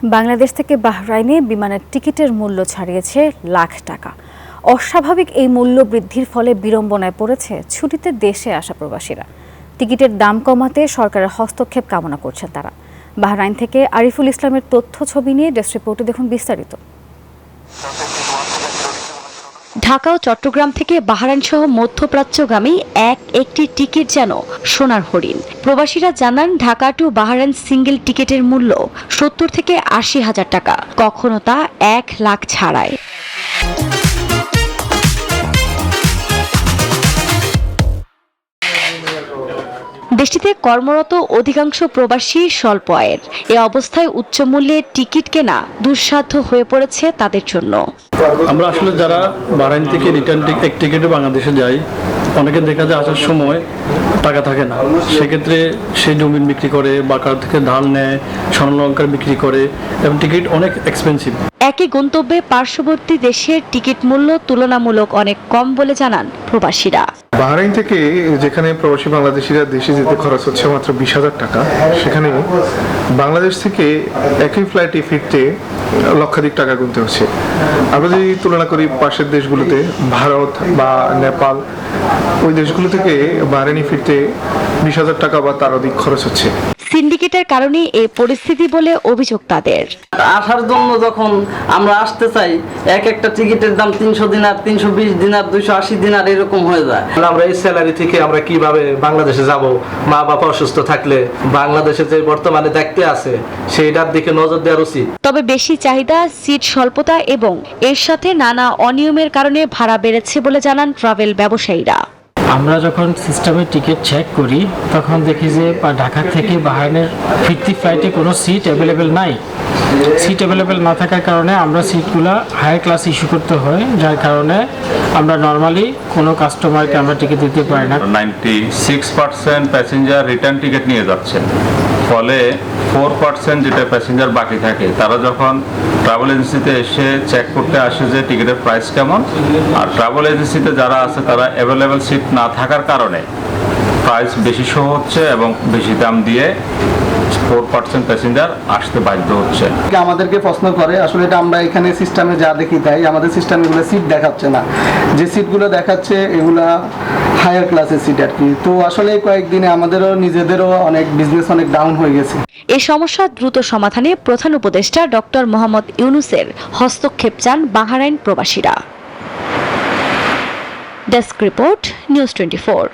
বাংলাদেশ থেকে বাহরাইনে বিমানের টিকিটের মূল্য ছাড়িয়েছে লাখ টাকা। অস্বাভাবিক এই মূল্য বৃদ্ধির ফলে বিড়ম্বনায় পড়েছে ছুটিতে দেশে আসা প্রবাসীরা। টিকিটের দাম কমাতে সরকারের হস্তক্ষেপ কামনা করছেন তারা। বাহরাইন থেকে আরিফুল ইসলামের তথ্য ছবি নিয়ে ডেস্ক রিপোর্টে দেখুন বিস্তারিত। ঢাকা ও চট্টগ্রাম থেকে বাহরাইন সহ মধ্যপ্রাচ্যগামী একটি টিকিট যেন সোনার হরিণ। প্রবাসীরা জানান, ঢাকা টু বাহরাইন সিঙ্গেল টিকিটের মূল্য 70 থেকে 80 হাজার টাকা, কখনো তা 1 লাখ ছাড়ায়। দেশটিতে কর্মরত অধিকাংশ প্রবাসী স্বল্প আয়ের। এ অবস্থায় উচ্চ মূল্যে টিকিট কেনা দুঃসাধ্য হয়ে পড়েছে তাদের জন্য। আমরা আসলে যারা বাহরাইন থেকে রিটার্ন টিকিটে বাংলাদেশে যাই, অনেকে দেখা যায় আসার সময় টাকা থাকে না, সেক্ষেত্রে সে জমিন বিক্রি করে বা কারো থেকে ধার নেয়, স্বর্ণালংকার বিক্রি করে এবং টিকিট অনেক এক্সপেন্সিভ। একই গন্তব্যে পার্শ্ববর্তী দেশের টিকিট মূল্য তুলনামূলক অনেক কম বলে জানান প্রবাসীরা। বাহরাইন থেকে যেখানে প্রবাসী বাংলাদেশিরা দেশে যেতে খরচ হচ্ছে মাত্র 20,000 টাকা, সেখানে বাংলাদেশ থেকে একই ফ্লাইটে ফিরতে লক্ষাধিক টাকা গুনতে হচ্ছে। আমরা যদি তুলনা করি পাশের দেশগুলোতে, ভারত বা নেপাল, ওই দেশগুলো থেকে বাহরাইনে ফিরতে 20,000 টাকা বা তার অধিক খরচ হচ্ছে। সিন্ডিকেটের কারণে এই পরিস্থিতি বলে অভিযোগ তাদের। আসার জন্য যখন আমরা আসতে চাই, একটা টিকিটের দাম 300 দিনার, 320 দিনার, 280 দিনার এরকম হয়ে যায়। আমরা এই স্যালারি থেকে আমরা কিভাবে বাংলাদেশে যাব? মা বাবা অসুস্থ থাকলে বাংলাদেশে যে বর্তমানে দেখতে আছে সেইটার দিকে নজর দেওয়া উচিত। তবে বেশি চাহিদা, সিট স্বল্পতা এবং এর সাথে নানা অনিয়মের কারণে ভাড়া বেড়েছে বলে জানান ট্রাভেল ব্যবসায়ীরা। আমরা যখন সিস্টেমে টিকিট চেক করি তখন দেখি যে ঢাকা থেকে বাহরাইনের ফিরতি ফ্লাইটে কোনো সিট অ্যাভেলেবেল নাই। সিট অ্যাভেলেবেল না থাকার কারণে আমরা সিটগুলো হায়ার ক্লাস ইস্যু করতে হয়, যার কারণে আমরা নর্মালি কোনো কাস্টমারকে আমরা টিকিট দিতে পারি না। 96% প্যাসেঞ্জার রিটার্ন টিকিট নিয়ে যাচ্ছেন, ফলে 4% যেটা প্যাসেঞ্জার বাকি থাকে, তারা যখন ট্রাভেল এজেন্সিতে এসে চেক করতে আসে যে টিকিটের প্রাইস কেমন, আর ট্রাভেল এজেন্সিতে যারা আছে তারা অ্যাভেলেবেল সিট না থাকার কারণে প্রাইস বেশি শো হচ্ছে এবং বেশি দাম দিয়ে 4% প্যাসেঞ্জার আসতে বাধ্য হচ্ছে। আমাদেরকে প্রশ্ন করে, আসলে এটা আমরা এখানে সিস্টেমে যা দেখি তাই, আমাদের সিস্টেমে এগুলো সিট দেখাচ্ছে না, যে সিটগুলো দেখাচ্ছে এগুলা হায়ার ক্লাসের সিট আর কি। তো আসলে কয়েকদিনে আমাদেরও নিজেদেরও অনেক বিজনেস অনেক ডাউন হয়ে গেছে। এই সমস্যা দ্রুত সমাধানে প্রধান উপদেষ্টা ডক্টর মোহাম্মদ ইউনূসের হস্তক্ষেপ চান বাহরাইন প্রবাসীরা। Desk report, news 24।